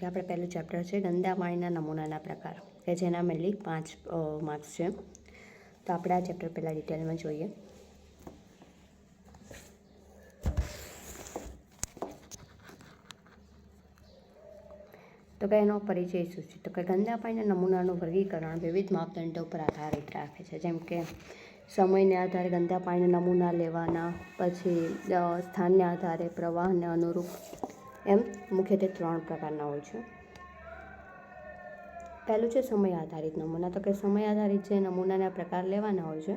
કે આપણે પહેલું ચેપ્ટર છે ગંદા પાણીના નમૂનાના પ્રકાર, કે જેના મેનલી 5 માર્ક્સ છે. તો આપણે આ ચેપ્ટર પહેલાં ડિટેલમાં જોઈએ. તો કે એનો પરિચય શું છે? તો કે ગંદા પાણીના નમૂનાનું વર્ગીકરણ વિવિધ માપદંડો પર આધારિત રાખે છે, જેમ કે સમયને આધારે ગંદા પાણીના નમૂના લેવાના, પછી સ્થાનને આધારે, પ્રવાહને અનુરૂપ, એમ મુખ્યત્વે 3 પ્રકારના હોય છે. પહેલું છે સમય આધારિત નમૂના. તો કે સમય આધારિત જે નમૂનાના પ્રકાર લેવાના હોય છે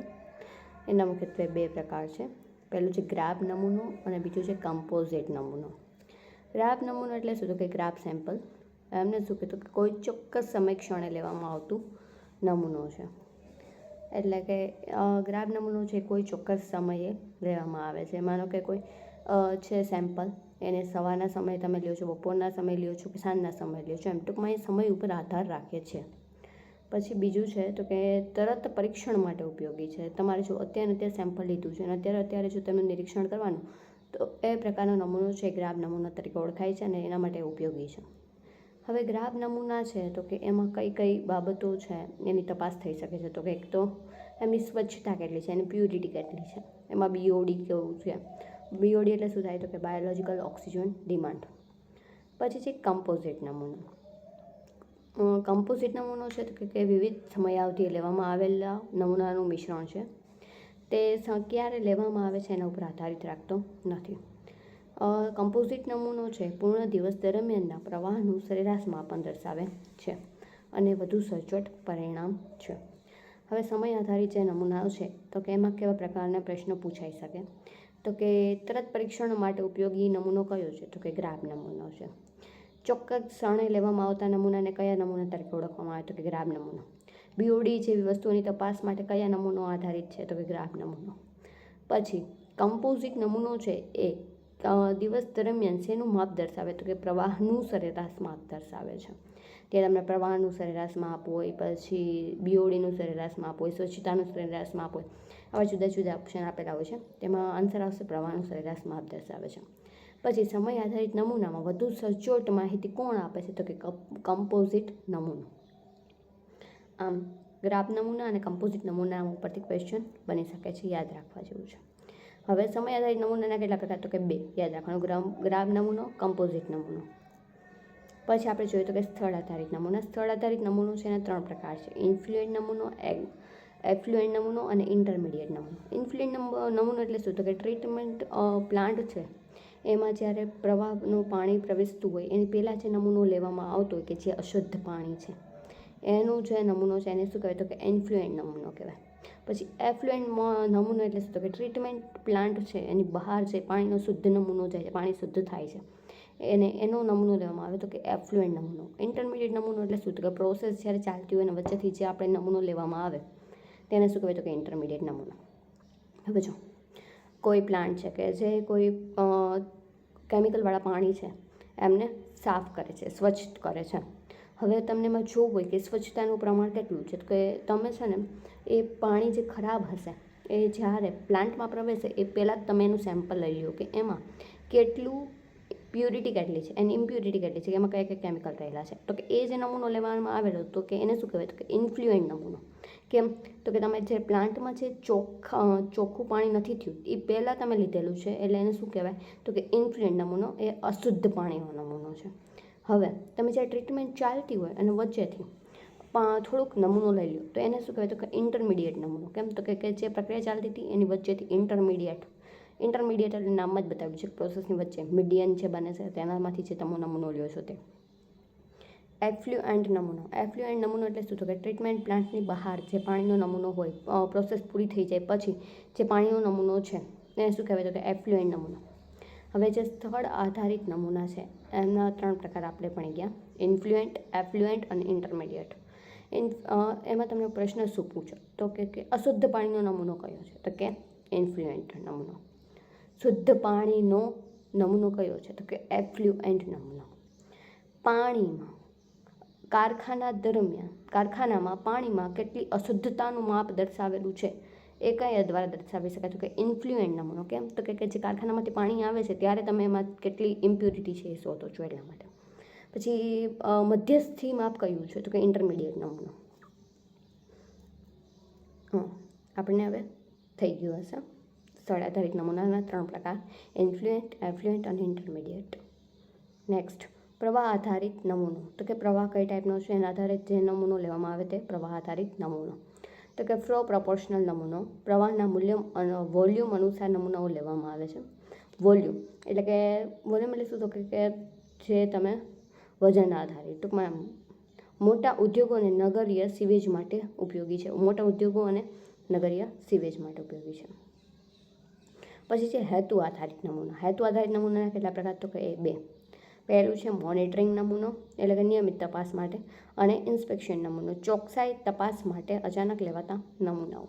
એના મુખ્યત્વે 2 પ્રકાર છે. પહેલું છે ગ્રાફ નમૂનો અને બીજું છે કમ્પોઝિટ નમૂનો. ગ્રાફ નમૂનો એટલે શું? તો કે ગ્રાફ સેમ્પલ. એમને શું કીધું કે કોઈ ચોક્કસ સમય ક્ષણે લેવામાં આવતું નમૂનો છે. એટલે કે ગ્રાફ નમૂનો છે કોઈ ચોક્કસ સમયે લેવામાં આવે છે. માનો કે કોઈ છે સેમ્પલ, એને સવારના સમયે તમે લ્યો છો, બપોરના સમયે લ્યો છો કે સાંજના સમયે લ્યો છો, એમ ટૂંકમાં એ સમય ઉપર આધાર રાખે છે. પછી બીજું છે તો કે તરત પરીક્ષણ માટે ઉપયોગી છે. તમારે જો અત્યારે સેમ્પલ લીધું છે અને અત્યારે જો તમે નિરીક્ષણ કરવાનું, તો એ પ્રકારનો નમૂનો છે ગ્રાફ નમૂના તરીકે ઓળખાય છે અને એના માટે ઉપયોગી છે. હવે ગ્રાફ નમૂના છે તો કે એમાં કઈ બાબતો છે એની તપાસ થઈ શકે છે. તો કે એક તો એમની સ્વચ્છતા કેટલી છે, એની પ્યુરિટી કેટલી છે, એમાં બીઓડી કેવું છે. બીઓડી એટલે શું થાય? તો કે બાયોલોજિકલ ઓક્સિજન ડિમાન્ડ. પછી છે કમ્પોઝિટ નમૂનો. કમ્પોઝિટ નમૂનો છે તો કે વિવિધ સમયાવધિએ લેવામાં આવેલા નમૂનાનું મિશ્રણ છે. તે ક્યારે લેવામાં આવે છે એના ઉપર આધારિત રાખતો નથી. કમ્પોઝિટ નમૂનો છે પૂર્ણ દિવસ દરમિયાનના પ્રવાહનું સરેરાશ માપન દર્શાવે છે અને વધુ સચોટ પરિણામ છે. હવે સમય આધારિત જે નમૂનાઓ છે તો કે એમાં કેવા પ્રકારના પ્રશ્નો પૂછાઈ શકે? તો કે તરત પરીક્ષણ માટે ઉપયોગી નમૂનો કયો છે? તો કે ગ્રાફ નમૂનો છે. ચોક્કસ ક્ષણે લેવામાં આવતા નમૂનાને કયા નમૂના તરીકે ઓળખવામાં આવે? તો કે ગ્રાફ નમૂનો. બીઓડી જેવી વસ્તુઓની તપાસ માટે કયા નમૂનો આધારિત છે? તો કે ગ્રાફ નમૂનો. પછી કમ્પોઝિટ નમૂનો છે એ દિવસ દરમિયાન શેનું માપ દર્શાવે? તો કે પ્રવાહનું સરેરાશ માપ દર્શાવે છે. ત્યાં તમને પ્રવાહનું સરેરાશ માપ હોય, પછી બીઓડીનું સરેરાશ માપ હોય, સ્વચ્છતાનું સરેરાશ માપ હોય, આવા જુદા જુદા ઓપ્શન આપેલા હોય છે. તેમાં આન્સર આવશે પ્રવાહનું સરેરાશ માપ દર્શાવે છે. પછી સમય આધારિત નમૂનામાં વધુ સચોટ માહિતી કોણ આપે છે? તો કે કમ્પોઝિટ નમૂનો. આમ ગ્રાફ નમૂના અને કમ્પોઝિટ નમૂના ઉપરથી ક્વેશ્ચન બની શકે છે, યાદ રાખવા જેવું છે. હવે સમય આધારિત નમૂનાના કેટલા પ્રકાર? તો કે 2 યાદ રાખવાનું, ગ્રાફ નમૂનો, કમ્પોઝિટ નમૂનો. પછી આપણે જોઈએ તો કે સ્થળ આધારિત નમૂના. સ્થળ આધારિત નમૂનો છે એના 3 પ્રકાર છે: ઇન્ફ્લુએન્ટ નમૂનો, એફ્લુએન્ટ નમૂનો અને ઇન્ટરમીડિયેટ નમૂનો. ઇન્ફ્લુએન્ટ નમૂનો એટલે શું? તો કે ટ્રીટમેન્ટ પ્લાન્ટ છે એમાં જ્યારે પ્રવાહનું પાણી પ્રવેશતું હોય એની પહેલાં જે નમૂનો લેવામાં આવતો હોય કે જે અશુદ્ધ પાણી છે, એનું જે નમૂનો છે એને શું કહેવાય? તો કે ઇન્ફ્લુએન્ટ નમૂનો કહેવાય. પછી એફ્લુએન્ટ નમૂનો એટલે શું? તો કે ટ્રીટમેન્ટ પ્લાન્ટ છે એની બહાર જે પાણીનો શુદ્ધ નમૂનો જાય છે, પાણી શુદ્ધ થાય છે, એનો નમૂનો લેવામાં આવે તો કે એફ્લુએન્ટ નમૂનો. ઇન્ટરમીડિયેટ નમૂનો એટલે શું? તો કે પ્રોસેસ જ્યારે ચાલતી હોય અને વચ્ચેથી જે આપણે નમૂનો લેવામાં આવે તેને શું કહેવાય? તો કે ઇન્ટરમીડિયેટ નમૂનો. હવે જો કોઈ પ્લાન્ટ છે કે જે કોઈ કેમિકલવાળા પાણી છે એમને સાફ કરે છે, સ્વચ્છ કરે છે. હવે તમને એમાં જોવું હોય કે સ્વચ્છતાનું પ્રમાણ કેટલું છે, તો કે તમે છે ને એ પાણી જે ખરાબ હશે એ જ્યારે પ્લાન્ટમાં પ્રવેશે એ પહેલાં જ તમે એનું સેમ્પલ લઈ લો કે એમાં કેટલું પ્યુરિટી કેટલી છે, એની ઇમ્પ્યુરિટી કેટલી છે, એમાં કયા કયા કેમિકલ રહેલા છે. તો કે એ જે નમૂનો લેવામાં આવેલો તો કે એને શું કહેવાય? તો કે ઇન્ફ્લુએન્ટ નમૂનો. કેમ? તો કે તમે જે પ્લાન્ટમાં જે ચોખ્ખું પાણી નથી થયું એ પહેલાં તમે લીધેલું છે એટલે એને શું કહેવાય? તો કે ઇન્ફ્લુએન્ટ નમૂનો. એ અશુદ્ધ પાણીનો નમૂનો છે. હવે તમે જ્યારે ટ્રીટમેન્ટ ચાલતી હોય અને વચ્ચેથી થોડુંક નમૂનો લઈ લો તો એને શું કહેવાય? તો કે ઇન્ટરમીડિયેટ નમૂનો. કેમ? તો કે જે પ્રક્રિયા ચાલતી હતી એની વચ્ચેથી ઇન્ટરમીડિયેટ એટલે નામ જ બતાવ્યું છે, પ્રોસેસની વચ્ચે મીડિયન જે બને છે તેનામાંથી જે તમે નમૂનો લ્યો છો તે. એફ્લુએન્ટ નમૂનો. એફ્લુએન્ટ નમૂનો એટલે શું? તો કે ટ્રીટમેન્ટ પ્લાન્ટની બહાર જે પાણીનો નમૂનો હોય, પ્રોસેસ પૂરી થઈ જાય પછી જે પાણીનો નમૂનો છે એને શું કહેવાય? તો કે એફ્લુએન્ટ નમૂનો. હવે જે સ્થળ આધારિત નમૂના છે એમના 3 પ્રકાર આપણે ભણી ગયા: ઇન્ફ્લુએન્ટ, એફ્લુએન્ટ અને ઇન્ટરમીડિયેટ. એમાં તમને પ્રશ્ન શું પૂછો? તો કે અશુદ્ધ પાણીનો નમૂનો કયો છે? તો કે ઇન્ફ્લુએન્ટ નમૂનો. શુદ્ધ પાણીનો નમૂનો કયો છે? તો કે એફ્લુએન્ટ નમૂનો. પાણીમાં કારખાનામાં પાણીમાં કેટલી અશુદ્ધતાનું માપ દર્શાવેલું છે એ કયા દ્વારા દર્શાવી શકાય? તો કે ઇન્ફ્લુએન્ટ નમૂનો. કેમ? તો કે જે કારખાનામાંથી પાણી આવે છે ત્યારે તમે એમાં કેટલી ઇમ્પ્યુરિટી છે એ શોધો છો એટલા માટે. પછી મધ્યસ્થી માપ કયું છે તો કે ઇન્ટરમીડિયેટ નમૂનો. આપણને હવે થઈ ગયું હશે. સ્થળ આધારિત નમૂનાના 3 પ્રકાર: ઇન્ફ્લુએન્ટ, એફ્લુએન્ટ અને ઇન્ટરમીડિયેટ. નેક્સ્ટ, પ્રવાહ આધારિત નમૂનો. તો કે પ્રવાહ કઈ ટાઈપનો છે એના આધારે જે નમૂનો લેવામાં આવે તે પ્રવાહ આધારિત નમૂનો. તો કે ફ્લો પ્રોપોર્શનલ નમૂનો. પ્રવાહના વોલ્યુમ અનુસાર નમૂનાઓ લેવામાં આવે છે. વોલ્યુમ એટલે શું તો કે જે તમે વજન આધારિત, ટૂંકમાં મોટા ઉદ્યોગો અને નગરીય સીવેજ માટે ઉપયોગી છે. મોટા ઉદ્યોગો અને નગરીય સીવેજ માટે ઉપયોગી છે. પછી છે હેતુ આધારિત નમૂના. હેતુ આધારિત નમૂનાના કેટલા પ્રકાર તો કે એ 2. પહેલું છે મોનિટરિંગ નમૂનો એટલે કે નિયમિત તપાસ માટે, અને ઇન્સ્પેક્શન નમૂનો ચોકસાઈ તપાસ માટે અચાનક લેવાતા નમૂનાઓ.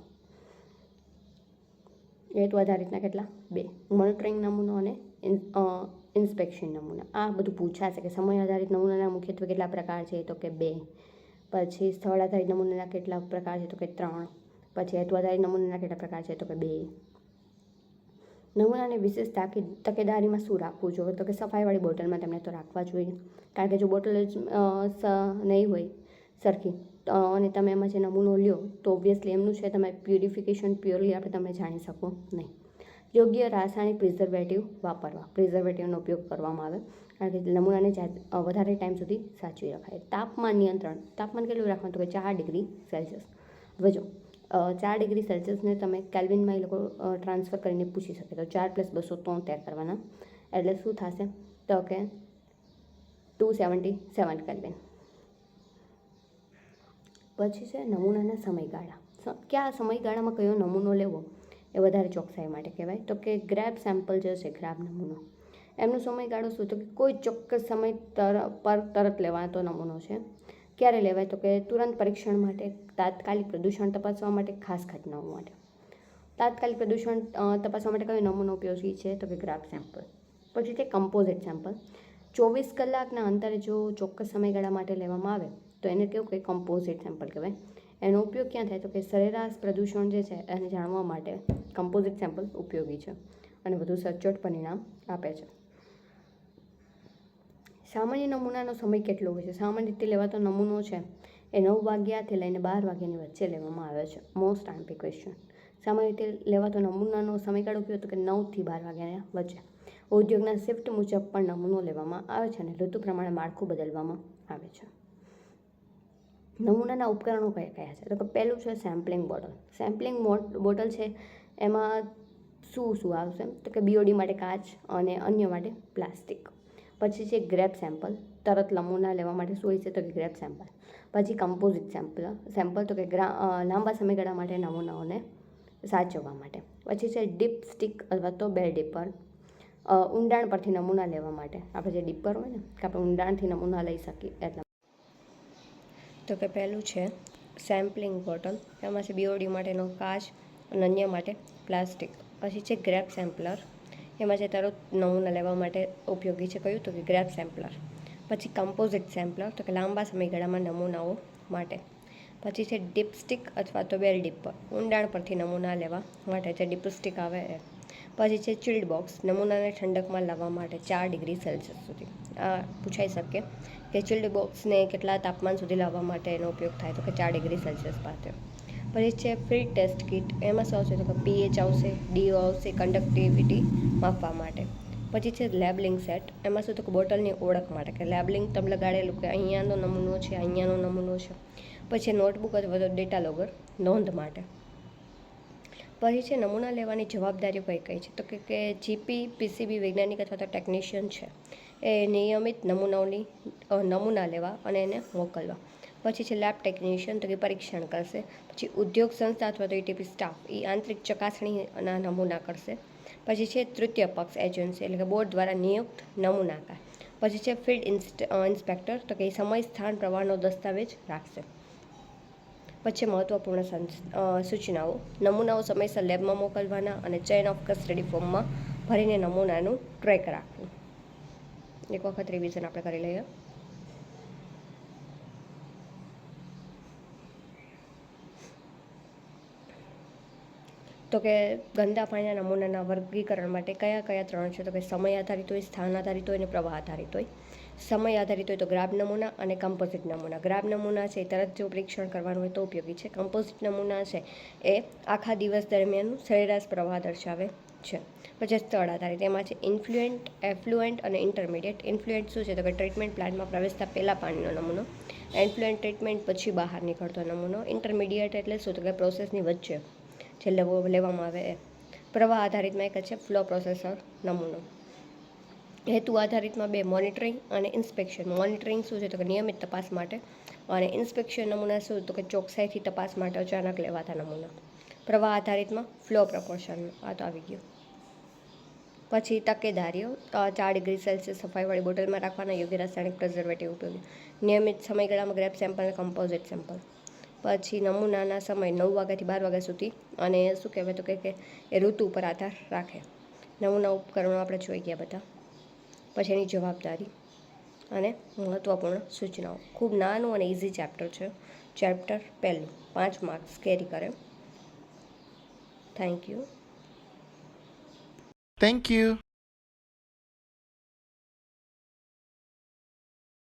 હેતુ આધારિતના કેટલા 2: મોનિટરિંગ નમૂનો અને ઇન્સ્પેક્શન નમૂના. આ બધું પૂછાશે કે સમય આધારિત નમૂનાના મુખ્યત્વે કેટલા પ્રકાર છે તો કે 2. પછી સ્થળ આધારિત નમૂનાના કેટલા પ્રકાર છે તો કે 3. પછી હેતુ આધારિત નમૂનાના કેટલા પ્રકાર છે તો કે 2. નમૂનાની વિશેષ તકેદારીમાં શું રાખવું જોઈએ તો કે સફાઈવાળી બોટલમાં તેમને તો રાખવા જોઈએ, કારણ કે જો બોટલ જ નહીં હોય સરખી અને તમે એમાં જે નમૂનો લ્યો તો ઓબ્વિયસલી એમનું છે તમે પ્યુરિફિકેશન પ્યોરલી તમે જાણી શકો નહીં. યોગ્ય રાસાયણિક પ્રિઝર્વેટિવ વાપરવા. પ્રિઝર્વેટિવનો ઉપયોગ કરવામાં આવે કારણ કે નમૂનાને વધારે ટાઈમ સુધી સાચવી રખાય. તાપમાન નિયંત્રણ. તાપમાન કેટલું રાખવાનું તો કે 4 ડિગ્રી સેલ્સિયસ. હવે જો 4 ડિગ્રી સેલ્સિયસને તમે કેલ્વિનમાં એ લોકો ટ્રાન્સફર કરીને પૂછી શકે તો 4 + 273 કરવાના એટલે શું થશે તો કે 277 કેલ્વિન. પછી છે નમૂનાના સમયગાળા. કયા સમયગાળામાં કયો નમૂનો લેવો એ વધારે ચોકસાઈ માટે કહેવાય તો કે ગ્રેબ સેમ્પલ જે છે, ગ્રેબ નમૂનો, એમનો સમયગાળો શું તો કે કોઈ ચોક્કસ સમય પર તરત લેવાતો નમૂનો છે. ક્યારે લેવાય તો કે તુરંત પરીક્ષણ માટે, તાત્કાલિક પ્રદૂષણ તપાસવા માટે, ખાસ ઘટનાઓ માટે. તાત્કાલિક પ્રદૂષણ તપાસવા માટે કયો નમૂનો ઉપયોગી છે તો કે ગ્રેબ સેમ્પલ. પછી છે કમ્પોઝિટ સેમ્પલ. 24 કલાકના અંતરે જો ચોક્કસ સમયગાળા માટે લેવામાં આવે તો એને કેવું કે કમ્પોઝિટ સેમ્પલ કહેવાય. એનો ઉપયોગ ક્યાં થાય તો કે સરેરાશ પ્રદૂષણ જે છે એને જાણવા માટે કમ્પોઝિટ સેમ્પલ ઉપયોગી છે અને વધુ સચોટ પરિણામ આપે છે. સામાન્ય નમૂનાનો સમય કેટલો હોય છે? સામાન્ય રીતે લેવાતો નમૂનો છે એ 9 વાગ્યાથી લઈને 12 વાગ્યાની વચ્ચે લેવામાં આવે છે. Most IMP question. સામાન્ય રીતે લેવાતો નમૂનાનો સમયગાળો કયો તો કે 9 થી 12 વાગ્યાની વચ્ચે. ઉદ્યોગના શિફ્ટ મુજબ પણ નમૂનો લેવામાં આવે છે અને ઋતુ પ્રમાણે માળખું બદલવામાં આવે છે. નમૂનાના ઉપકરણો કયા કયા છે તો કે પહેલું છે સેમ્પલિંગ બોટલ. સેમ્પલિંગ બોટલ છે એમાં શું આવશે તો કે BOD માટે કાચ અને અન્ય માટે પ્લાસ્ટિક. પછી છે ગ્રેપ સેમ્પલ. તરત નમૂના લેવા માટે શું હોય છે તો કે ગ્રેપ સેમ્પલ. પછી કમ્પોઝિટ સેમ્પલ તો કે લાંબા સમયગાળા માટે નમૂનાઓને સાચવવા માટે. પછી છે ડીપ સ્ટિક અથવા તો બેલ ડીપર. ઊંડાણ પરથી નમૂના લેવા માટે. આપણે જે ડીપર હોય ને કે આપણે ઊંડાણથી નમૂના લઈ શકીએ એટલા. તો કે પહેલું છે સેમ્પલિંગ બોટલ. એમાં છે BOD માટેનો કાચ અને અન્ય માટે પ્લાસ્ટિક. પછી છે ગ્રેપ સેમ્પલર. એમાં છે તરત નમૂના લેવા માટે ઉપયોગી છે કયું તો કે ગ્રેપ સેમ્પલર. પછી કમ્પોઝિટ સેમ્પલર તો કે લાંબા સમયગાળામાં નમૂનાઓ માટે. પછી છે ડીપસ્ટિક અથવા તો બેલ ડીપર. ઊંડાણ પરથી નમૂના લેવા માટે જે ડીપસ્ટિક આવે એ. પછી છે ચિલ્ડ બોક્સ. નમૂનાને ઠંડકમાં લાવવા માટે 4 ડિગ્રી સેલ્સિયસ સુધી. આ પૂછાઈ શકે કે ચિલ્ડ બોક્સને કેટલા તાપમાન સુધી લાવવા માટે એનો ઉપયોગ થાય તો કે 4 ડિગ્રી સેલ્સિયસ પાસે. પછી છે ફિલ્ડ ટેસ્ટ કિટ. એમાં શું આવશે તો કે pH આવશે, DO આવશે, કન્ડક્ટિવિટી માપવા માટે. પછી છે લેબલિંગ સેટ. એમાં શું તો કે બોટલની ઓળખ માટે કે લેબલિંગ તમે લગાડેલું કે અહીંયાનો નમૂનો છે, અહીંયાનો નમૂનો છે. પછી નોટબુક અથવા તો ડેટા લોગર નોંધ માટે. પછી છે નમૂના લેવાની જવાબદારીઓ કઈ કઈ છે તો કે GP, PCB વૈજ્ઞાનિક અથવા તો ટેકનિશિયન છે એ નિયમિત નમૂના લેવા અને એને મોકલવા. પછી છે લેબ ટેકનિશિયન તો કે પરીક્ષણ કરશે. પછી ઉદ્યોગ સંસ્થા અથવા તો ETP સ્ટાફ એ આંતરિક ચકાસણીના નમૂના કરશે. પછી છે તૃતીય પક્ષ એજન્સી એટલે કે બોર્ડ દ્વારા નિયુક્ત નમૂનાકાર. પછી છે ફિલ્ડ ઇન્સ્પેક્ટર તો કે સમય, સ્થાન, પ્રવાહનો દસ્તાવેજ રાખશે. પછી મહત્વપૂર્ણ સૂચનાઓ. નમૂનાઓ સમયસર લેબમાં મોકલવાના અને ચેઇન ઓફ કસ્ટડી ફોર્મમાં ભરીને નમૂનાનું ટ્રેક રાખવું. એક વખત રિવિઝન આપણે કરી લઈએ. તો કે ગંદા પાણીના નમૂનાના વર્ગીકરણ માટે કયા કયા 3 છે? તો કે સમય આધારિત હોય, સ્થાન આધારિત હોય અને પ્રવાહ આધારિત હોય. સમય આધારિત હોય તો ગ્રાફ નમૂના અને કમ્પોઝિટ નમૂના. ગ્રાફ નમૂના છે એ તરત જો પરીક્ષણ કરવાનું હોય તો ઉપયોગી છે. કમ્પોઝિટ નમૂના છે એ આખા દિવસ દરમિયાન સરેરાશ પ્રવાહ દર્શાવે છે. પછી સ્થળ આધારિત, એમાં છે ઇન્ફ્લુએન્ટ, એફ્લુએન્ટ અને ઇન્ટરમીડિયેટ. ઇન્ફ્લુએન્ટ શું છે? તો કે ટ્રીટમેન્ટ પ્લાન્ટમાં પ્રવેશતા પહેલાં પાણીનો નમૂનો. એફ્લુએન્ટ ટ્રીટમેન્ટ પછી બહાર નીકળતો નમૂનો. ઇન્ટરમીડિયેટ એટલે શું? તો કે પ્રોસેસની વચ્ચે જે લેવામાં આવે એ. પ્રવાહ આધારિતમાં એક છે ફ્લો પ્રોસેસર નમૂનો. હેતુ આધારિતમાં 2, મોનિટરિંગ અને ઇન્સ્પેક્શન. મોનિટરિંગ શું છે? તો કે નિયમિત તપાસ માટે, અને ઇન્સ્પેક્શન નમૂના શું? તો કે ચોકસાઈથી તપાસ માટે અચાનક લેવાતા નમૂના. પ્રવાહ આધારિતમાં ફ્લો પ્રપોર્શન. આ તો આવી ગયું. પછી તકેદારીઓ, 4 ડિગ્રી સેલ્સિયસ સફાઈવાળી બોટલમાં રાખવાના, યોગ્ય રાસાયણિક પ્રિઝર્વેટિવ ઉપયોગી, નિયમિત સમયગાળામાં ગ્રેપ સેમ્પલ અને કમ્પોઝિટ સેમ્પલ. પછી નમૂનાના સમય 9 વાગ્યાથી 12 વાગ્યા સુધી, અને શું કહેવાય તો કે એ ઋતુ ઉપર આધાર રાખે. નમૂના ઉપકરણો આપણે જોઈ ગયા બધા. પછી એની જવાબદારી અને મહત્ત્વપૂર્ણ સૂચનાઓ. ખૂબ નાનું અને ઇઝી ચેપ્ટર છે. ચેપ્ટર 1, 5 માર્ક્સ કેરી કરે. Thank you. Thank you.